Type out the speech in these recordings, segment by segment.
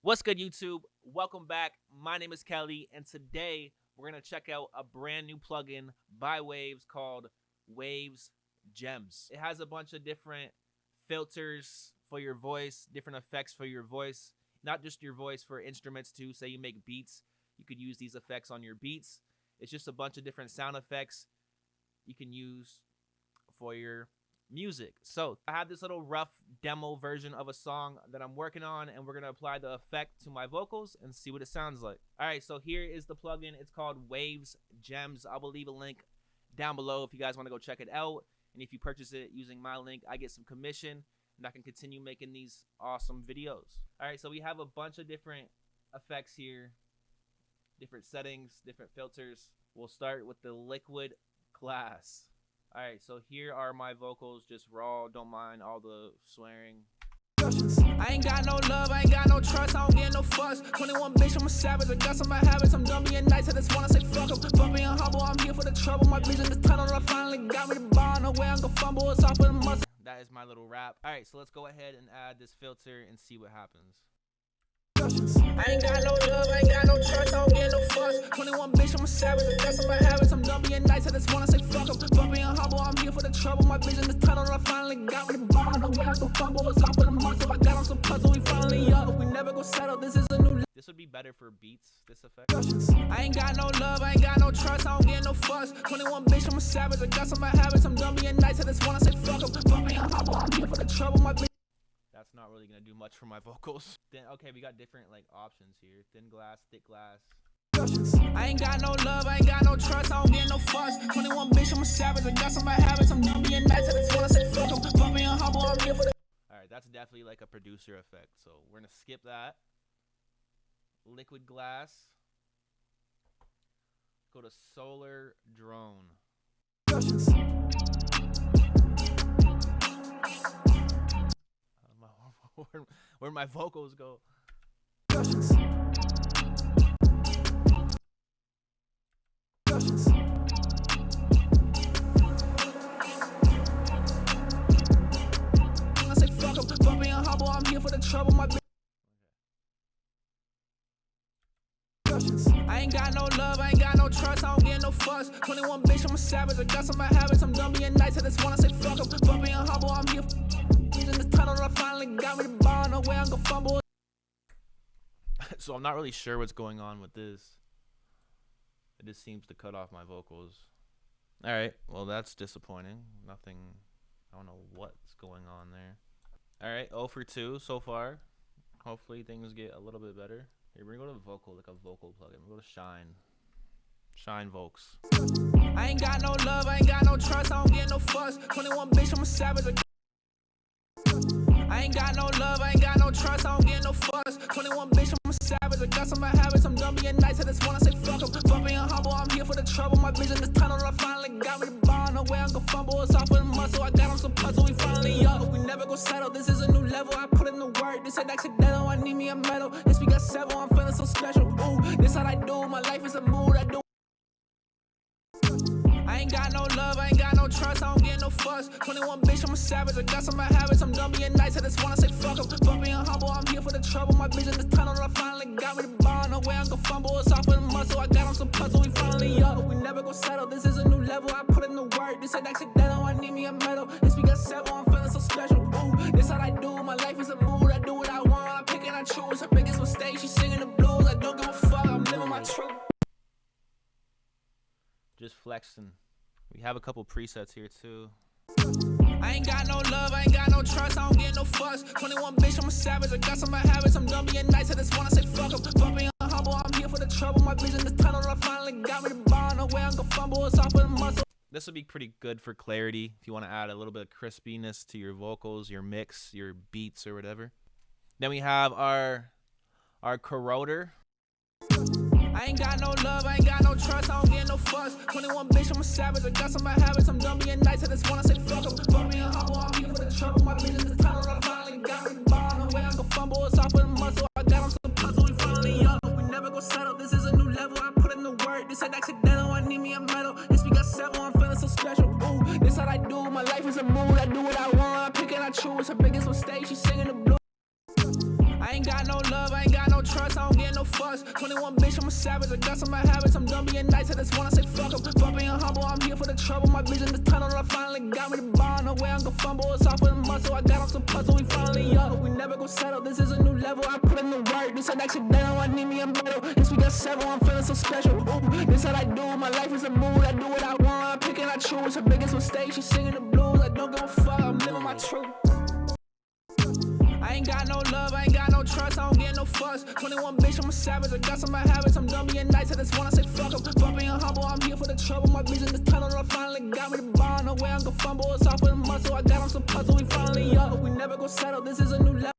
What's good, YouTube? Welcome back. My name is Kelly, and today we're going to check out a brand new plugin by Waves called Waves Gems. It has a bunch of different filters for your voice, different effects for your voice, not just your voice, for instruments too. Say you make beats, you could use these effects on your beats. It's just a bunch of different sound effects you can use for your music. So I have this little rough demo version of a song that I'm working on, and we're going to apply the effect to my vocals and see what it sounds like. All right, so here is the plugin. It's called Waves Gems. I will leave a link down below if you guys want to go check it out. And if you purchase it using my link, I get some commission and I can continue making these awesome videos. All right, so we have a bunch of different effects here, different settings, different filters. We'll start with the liquid glass. All right, so here are my vocals, just raw. Don't mind all the swearing. I ain't got no love, I ain't got no trust, I don't get no fuss. 21 bitch, I'm a savage, I got some of my habits. I'm done being nice, I just wanna say fuck em. Fuck being humble, I'm here for the trouble. My vision is tunnel, I finally got me the ball. No way I'm gonna fumble, it's off with the muscle. That is my little rap. All right, so let's go ahead and add this filter and see what happens. I ain't got no love, I ain't got no trust, I don't get no fuss. 21 bitch, I'm a savage, I got some of my habits. I'm done being nice, I just wanna say fuck em. Fuck being humble, I'm here for the trouble. My vision is tunnel, I finally got me the ball. No way I'm gonna fumble, it's off with the muscle. I got on some puzzle, we finally up. We never go settle, this is a new. This would be better for beats, this effect. I ain't got no love, I ain't got no trust, I don't get no fuss. 21 bitch, I'm a savage, I got some of my habits. I'm done being nice, I just wanna say fuck em. Fuck being humble, I'm here for the trouble. My vision. That's not really gonna do much for my vocals. Then okay, we got different like options here: thin glass, thick glass. I ain't got no love, I ain't got no trust, I don't get no fuss. 21 bitch, I'm a savage, I got some of my habits. I'm done being nice, I just wanna say fuck em. Fuck being humble, I'm here for the. All right, that's definitely like a producer effect. So we're gonna skip that. Liquid glass. Go to solar drone. Where my vocals go. I say fuck em, fuck being humble, I'm here for the trouble. My I ain't got no love, I ain't got no trust, I don't get no fuss. 21 bitch, I'm a savage, I got some of my habits. I'm done being nice, I just wanna say fuck em. Fuck being humble, I'm here in the tunnel, I finally got me the ball. No way I'm gonna fumble. So I'm not really sure what's going on with this. It just seems to cut off my vocals. All right, well that's disappointing. Nothing, I don't know what's going on there. All right, 0 for 2 so far. Hopefully things get a little bit better. Here, we're gonna go to vocal, like a vocal plugin. We're gonna go to Shine Vocals. I ain't got no love, I ain't got no trust, I don't get no fuss. 21 bitch, I'm a savage. I ain't got no love, I ain't got no trust, I don't get no fuss. 21 bitch, I'm a savage, I got some of my habits. I'm done being nice, I just wanna say fuck em. Fuck being humble, I'm here for the trouble. My vision is tunnel, I finally got me the ball. No way I'm gonna fumble, it's off with the muscle. I got on some puzzle, we finally up. We never go settle, this is a new level. I put in the work, this ain't accidental. I need me a medal. This we got 7, I'm feeling so special. Ooh, this how I do, my life is a mood. I do. I ain't got no love, I ain't got no trust, I don't get no fuss. 21 bitch, I'm a savage, I got some of my habits. I'm done being nice, I just wanna say fuck em. Fuck being humble, I'm here for the trouble. My vision is tunnel, I finally got me the ball. No way I'm gonna fumble, it's off with the muscle. I got on some puzzle, we finally up. We never go settle, this is a new level. I put in the work, this ain't accidental. I need me a medal. This we got 7, I'm feeling so special. Ooh, this how I do, my life is a mood. I do what I want, I pick and I choose. Her biggest mistake, she's singing the blues. I don't give a fuck, I'm living my truth. Just flexing. We have a couple presets here too. I ain't got no love, I ain't got no trust, I don't get no fuss. 21 bitch, I'm a savage, I got some of my habits. I'm done being nice, I just wanna say fuck em. Fuck being humble, I'm here for the trouble. My vision is tunnel, I finally got me the ball. No way I'm gonna fumble, it's off with the muscle. This would be pretty good for clarity if you want to add a little bit of crispiness to your vocals, your mix, your beats, or whatever. Then we have our Corroder. I ain't got no love, I ain't got no trust, I don't get no fuss. 21 bitch, I'm a savage, I got some of my habits. I'm done being nice, I just wanna say fuck em. Fuck being humble, I'm here for the trouble. My vision is tunnel, I finally got me the ball. No way I'm gonna fumble, it's off with the muscle. I got on some puzzle, we finally up. We never go settle, this is a new level. I put in the work, this ain't accidental. I need me a medal. This we got 7, I'm feeling so special. Ooh, this how I do, my life is a mood. I do what I want, I pick and I choose. Her biggest mistake, she's singing the blues. I ain't got no love, I ain't got no trust, I don't get no fuss. 21 bitch, I'm a savage, I got some bad habits. I'm done being nice, I just wanna say fuck em. Fuck being humble, I'm here for the trouble. My vision is tunnel, I finally got me the ball. No way I'm gonna fumble, it's off with the muscle. I got on some puzzle, we finally up. We never go settle, this is a new level. I put in the work, this ain't accidental, I need me a medal. This we got several, I'm feeling so special. Ooh, this what I do, my life is a mood. I do what I want, I pick and I choose. Her biggest mistake, she's singing the blues. I don't give a fuck, I'm living my truth. I ain't got no love, I ain't got no trust, I don't get no fuss. 21 bitch, I'm a savage, I got some bad habits. I'm done being nice, I just wanna say fuck em. Fuck being humble, I'm here for the trouble. My vision is tunnel, I finally got me the ball. No way I'm gonna fumble, it's off with the muscle. I got on some puzzle, we finally up. We never go settle, this is a new level.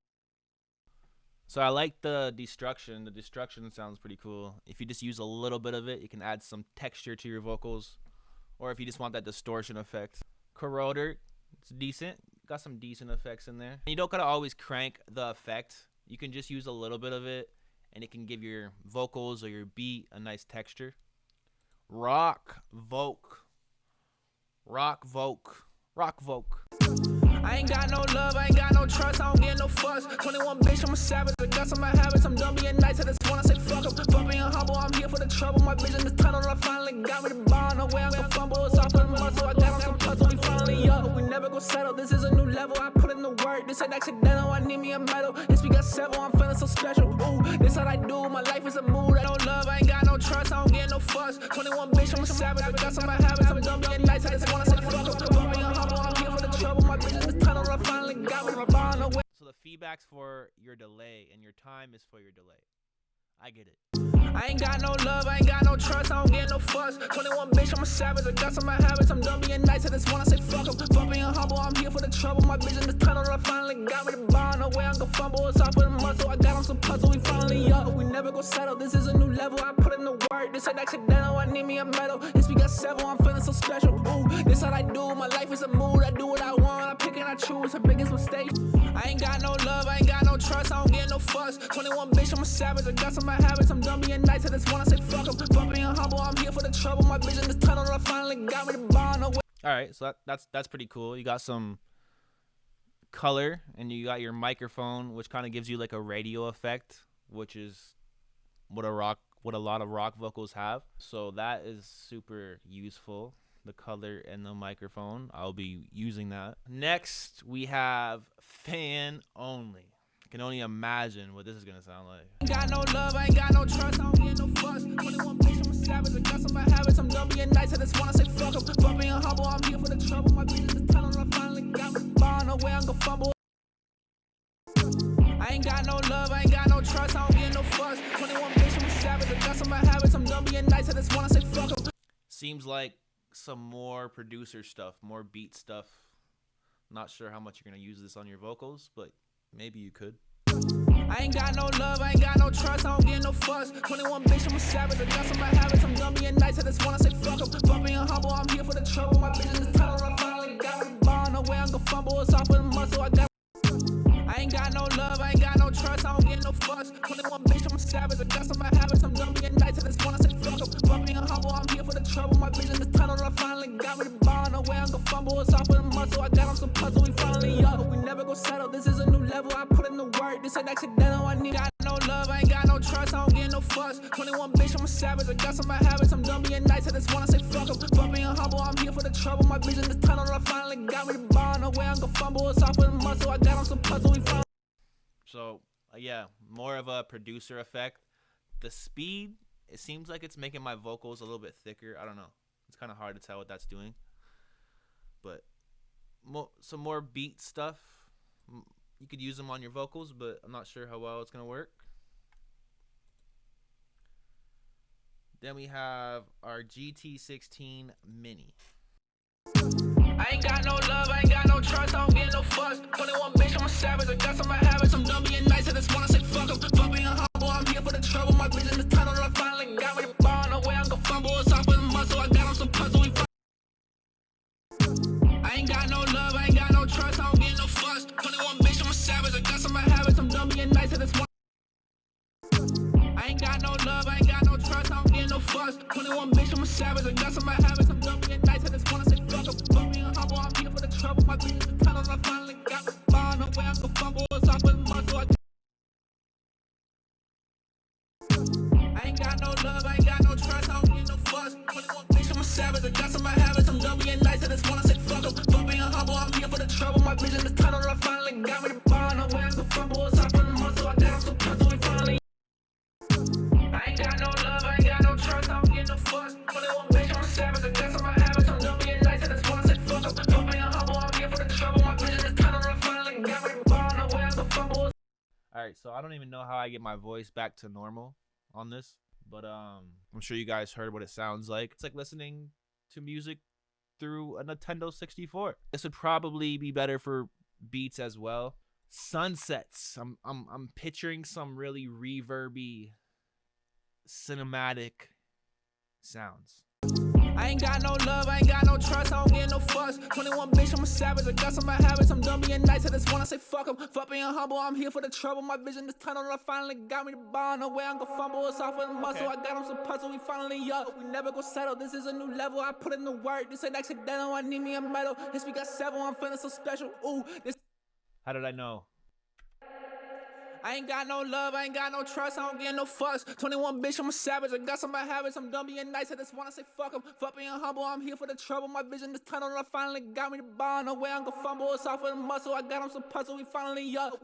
So I like the destruction. The destruction sounds pretty cool. If you just use a little bit of it, you can add some texture to your vocals. Or if you just want that distortion effect. Corroder, it's decent. Got some decent effects in there. You don't gotta always crank the effect. You can just use a little bit of it, and it can give your vocals or your beat a nice texture. Rock Voke. I ain't got no love, I ain't got no trust, I don't get no fuss. 21 bitch, I'm a savage, I got some bad habits. I'm done being nice, I just wanna say fuck em. Fuck being humble, I'm here for the trouble. My vision is tunnel, I finally got me the ball. No way I'm gonna fumble, it's off with the muscle. I got on some puzzle, we finally up. We never go settle, this is a new level. I put in the work, this ain't accidental, I need me a medal. This we got several, I'm feeling so special. Ooh, this what I do, my life is a mood. I don't love, I ain't got no trust, I don't get no fuss. 21 bitch, I'm a savage, I got some bad habits. I'm done being nice, I just wanna say fuck em. Fuck being humble, I'm here for the trouble. My vision is tunnel, I finally got me the ball. No way. So the feedback's for your delay, and your time is for your delay. I get it. I ain't got no love, I ain't got no trust, I don't get no fuss. 21 bitch, I'm a savage, I got some bad habits. I'm done being nice, I just wanna say fuck em. Fuck being humble, I'm here for the trouble. My vision is tunnel, I finally got me the ball. No way I'm gonna fumble, it's off with the muscle. I got on some puzzle, we finally up. We never go settle, this is a new level. I put in the work, this ain't accidental, I need me a medal. This we got several, I'm feeling so special. Ooh, this what I do, my life is a mood. I do what I want, I pick and I choose. Her biggest mistake. I ain't got no love, I ain't got no trust, I don't get no fuss. 21 bitch, I'm a savage, I got some bad habits. I'm done being nice, I just wanna say fuck em. Fuck being humble, I'm here for the trouble. My vision is tunnel, I finally got me the ball. No way. All right, so that's pretty cool. You got some color, and you got your microphone, which kind of gives you like a radio effect, which is what a lot of rock vocals have. So that is super useful. The color and the microphone, I'll be using that. Next, we have fan only. I can only imagine what this is gonna sound like. Ain't got no love, I ain't got no trust, I don't get no fuss. 21 bitch, I'm a savage, I got some bad habits. I'm done being nice, I just wanna say fuck em. Fuck being humble, I'm here for the trouble. My vision is tunnel, I finally got me the ball. No way I'm gonna fumble. I ain't got no love, I ain't got no trust, I don't get no fuss. 21 bitch, I'm a savage, I got some bad habits. I'm done being nice, I just wanna say fuck em. Seems like some more producer stuff, more beat stuff. Not sure how much you're gonna use this on your vocals, but maybe you could. I ain't got no love, I ain't got no trust, I don't get no fuss. 21 bitch, I'm a savage, I got some bad habits. I'm done being nice, I just wanna say fuck em. Fuck being humble, I'm here for the trouble. My vision is tunnel, I finally got me the ball. No way I'm gonna fumble, it's off with the muscle. I ain't got no love, I ain't got no trust, I don't get no fuss. 21 bitch, I'm a savage, I got some bad habits. I'm done being nice, I just wanna say fuck em. Fuck being humble, I'm here for the trouble. My vision is tunnel, I finally got me the ball. No way I'm gonna fumble, it's off with the muscle. I got on some puzzle, we finally up. We never go settle, this is a new level. I put in the work, this ain't accidental, I need got no love, I ain't got no trust, I don't get no fuss. 21 bitch, I'm a savage, I got some bad habits. I'm done being nice, I just wanna say fuck em. Fuck being humble, I'm here for the trouble. My vision is tunnel, I finally got me the ball. No way I'm gonna fumble, it's off with the muscle. I got on some puzzle, we finally. So yeah, more of a producer effect. The speed, it seems like it's making my vocals a little bit thicker. I don't know. It's kind of hard to tell what that's doing. But some more beat stuff. You could use them on your vocals, but I'm not sure how well it's going to work. Then we have our GT16 Mini. I ain't got no love, I ain't got no trust, I don't get no fuss. 21 bitch, I'm a savage, I got some bad habits. I'm done being nice, I just wanna say fuck em. Fuck being humble, I'm here for the trouble. My vision is tunnel, I finally got me the ball. No way I'm gonna fumble, it's off with the muscle. I got on some puzzle, we I ain't got no love, I ain't got no trust, I don't get no fuss. 21 bitch, I'm a savage, I got some bad habits. I'm done being nice, I just wanna. I ain't got no love, I ain't got no trust, I don't get no fuss. 21 bitch, I'm a savage, I got some bad habits. I'm done being nice, I just wanna say fuck em. Fuck being humble, I'm here for the trouble. My vision is tunnel, I finally got the ball. No way I'm gonna fumble, it's off with the muscle. 21 bitch, I'm a savage. I got some of my habits. I'm done being nice. I just wanna say fuck 'em. Fuck being humble. I'm here for the trouble. My vision is tunnel. I finally got me the bond. No way I can fumble. It's off on the muscle. I got some puzzle. We finally. I ain't got no love. I ain't got no trust. I don't get no fuss. 21 bitch, I'm a savage. I got some of my habits. I'm done being nice. I just wanna say fuck 'em. Fuck being humble. I'm here for the trouble. My vision is tunnel. I finally got me the bond. No way I can fumble. Alright, so I don't even know how I get my voice back to normal on this, but I'm sure you guys heard what it sounds like. It's like listening to music through a Nintendo 64. This would probably be better for beats as well. Sunsets. I'm picturing some really reverby cinematic sounds. I ain't got no love, I ain't got no trust, I don't get no fuss. 21 bitch, I'm a savage, I got some of my habits. I'm done being nice, I just wanna say fuck 'em. Fuck being humble, I'm here for the trouble. My vision is tunnel, I finally got me the bond. No way I'm gonna fumble, it's off of the muscle. I got him some puzzle, we finally up. We never go settle, this is a new level. I put in the work, this ain't accidental, I need me a medal. This we got 7, I'm feeling so special. Ooh, this. How did I know? I ain't got no love, I ain't got no trust, I don't get no fuss. 21 bitch, I'm a savage, I got some of my habits. I'm done being nice, I just wanna say fuck 'em. Fuck being humble, I'm here for the trouble. My vision is tunnel, I finally got me the bond. No way I'm gonna fumble, it's off of the muscle. I got him some puzzle, we finally up.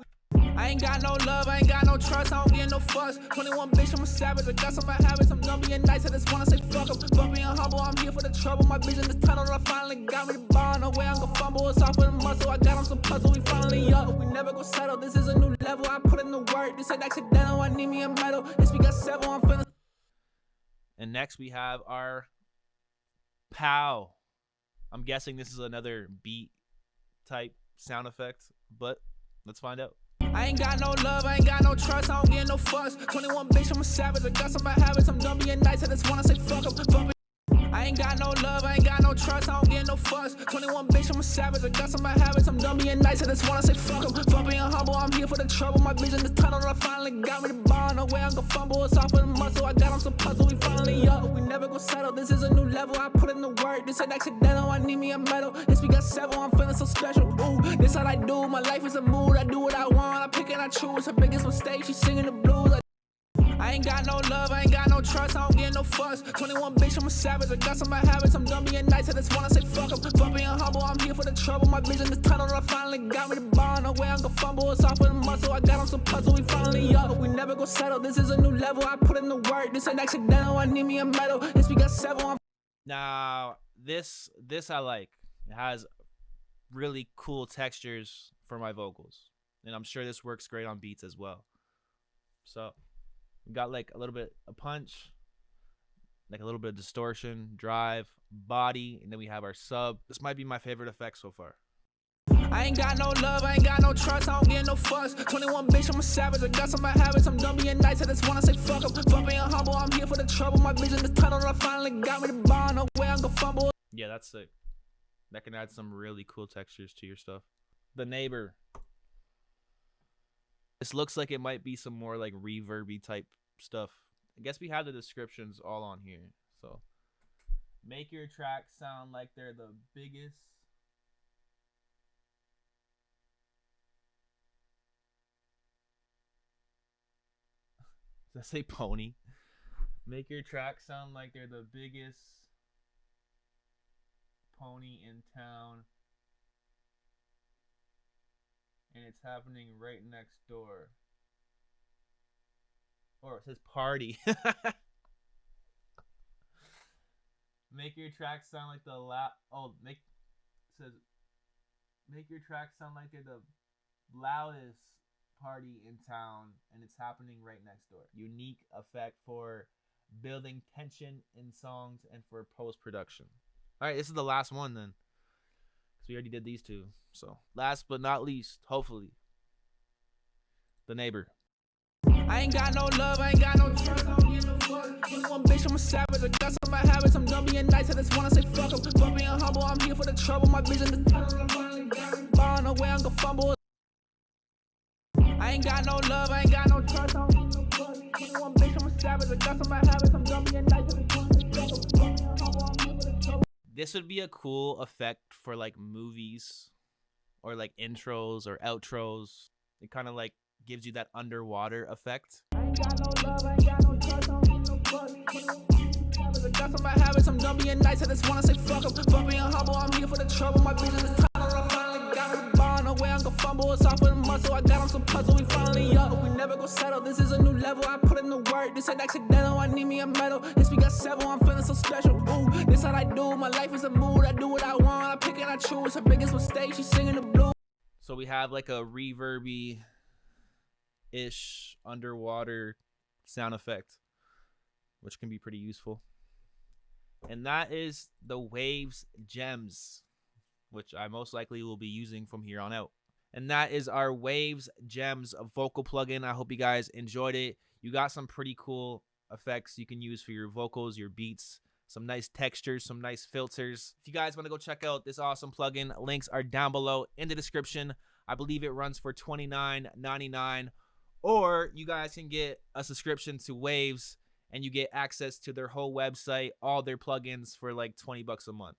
I ain't got no love, I ain't got no trust, I don't get no fuss. 21 bitch, I'm a savage, I got some of my habits. I'm done being nice, I just wanna say fuck 'em. Fuck being humble, I'm here for the trouble. My vision is tunnel, I finally got me the bond. No way I'm gonna fumble, it's off of the muscle. I got him some puzzle, we finally up. We never go settle, this is a new level. I put in the work, this ain't accidental, I need me a medal. This we got 7, I'm feeling. And next we have our pow. I'm guessing this is another beat type sound effect, but let's find out. I ain't got no love, I ain't got no trust, I don't get no fuss. 21 bitch, I'm a savage, I got some of my habits. I'm done being nice, I just wanna say fuck 'em. Fuck. I ain't got no love, I ain't got no trust, I don't get no fuss. 21 bitch, I'm a savage, I got some of my habits. I'm done being nice, I just wanna say fuck 'em. Fuck being humble, I'm here for the trouble. My vision is tunnel, I finally got me the bond. No way I'm gonna fumble, it's off of the muscle. I got him some puzzle, we finally up. We never go settle, this is a new level. I put in the work, this ain't accidental, I need me a medal. This we got 7, I'm feeling so special. Ooh, this all I do, my life is a mood. I do what I want, I pick and I choose. Her biggest mistake, she's singing the blues. I ain't got no love, I ain't got no trust, I don't get no fuss. 21 bitch, I'm a savage, I got some of my habits. I'm done being nice, I just wanna say fuck 'em. Fuck being humble, I'm here for the trouble. My vision is tunnel, I finally got me the bond. No way I'm gonna fumble, it's off of the muscle. I got him some puzzle, we finally up. We never go settle, this is a new level. I put in the work, this ain't accidental, I need me a medal. This we got 7, I'm. Now, this I like. It has really cool textures for my vocals, and I'm sure this works great on beats as well. So we got like a little bit of punch, like a little bit of distortion, drive, body, and then we have our sub. This might be my favorite effect so far. I ain't got no love, I ain't got no trust, I don't get no fuss. 21 bitch, I'm a savage, I got some of my habits. I'm done being nice, I just wanna say fuck 'em. Fuck being humble, I'm here for the trouble. My vision is tunnel, I finally got me the bond. No way I'm gonna fumble. Yeah, that's sick. That can add some really cool textures to your stuff. The Neighbor. This looks like it might be some more like reverby type stuff. I guess we have the descriptions all on here. So make your tracks sound like they're the biggest. Does that say pony? Make your tracks sound like they're the biggest pony in town. And it's happening right next door. Or it says party. Make your tracks sound like the says make your tracks sound like they're the loudest party in town, and it's happening right next door. Unique effect for building tension in songs and for post-production. All right, this is the last one then, because we already did these two. So last but not least, hopefully, The Neighbor. I ain't got no love, I ain't got no trust, I don't get no fuck. 21 bitch, I'm a savage, I got some of my habits. I'm done being nice, I just wanna say fuck 'em. Fuck being humble, I'm here for the trouble. My vision is tunnel, I finally got me the bond. No way I'm gonna fumble. I ain't got no love, I ain't got no trust, I don't get no fuck. 21 bitch, I'm a savage, I got some of my habits. I'm done being nice, I just wanna say fuck 'em. Fuck being humble, I'm here for the trouble. This would be a cool effect for like movies or like intros or outros. It kind of like gives you that underwater effect. I ain't got no love, I ain't got no trust, I don't get no fuck. I got some of my habits, I'm done done being nice, I just wanna say fuck 'em. Fuck being humble, I'm here for the trouble. My vision is tunnel, I finally got me the ball. No way I'm gonna fumble, it's off with the muscle. I got on some puzzle, we finally up. We never go settle, this is a new level. I put in the work, this ain't accidental. I need me a medal. Yes, we got several, I'm feeling so special. Ooh, this how I do, my life is a mood. I do what I want, I pick and I choose. Her biggest mistake, she's singing the blues. So we have like a reverby-ish underwater sound effect, which can be pretty useful. And that is the Waves Gems, which I most likely will be using from here on out. And that is our Waves Gems vocal plugin. I hope you guys enjoyed it. You got some pretty cool effects you can use for your vocals, your beats, some nice textures, some nice filters. If you guys want to go check out this awesome plugin, links are down below in the description. I believe it runs for $29.99, or you guys can get a subscription to Waves and you get access to their whole website, all their plugins for like 20 bucks a month.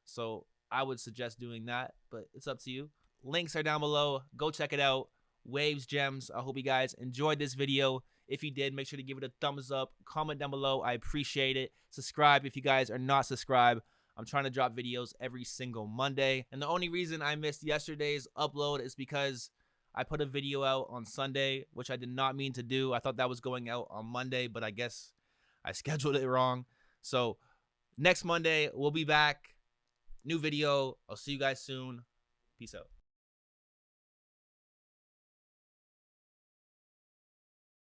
So I would suggest doing that, but it's up to you. Links are down below. Go check it out. Waves Gems. I hope you guys enjoyed this video. If you did, make sure to give it a thumbs up. Comment down below. I appreciate it. Subscribe if you guys are not subscribed. I'm trying to drop videos every single Monday. And the only reason I missed yesterday's upload is because I put a video out on Sunday, which I did not mean to do. I thought that was going out on Monday, but I guess I scheduled it wrong. So next Monday, we'll be back. New video. I'll see you guys soon. Peace out.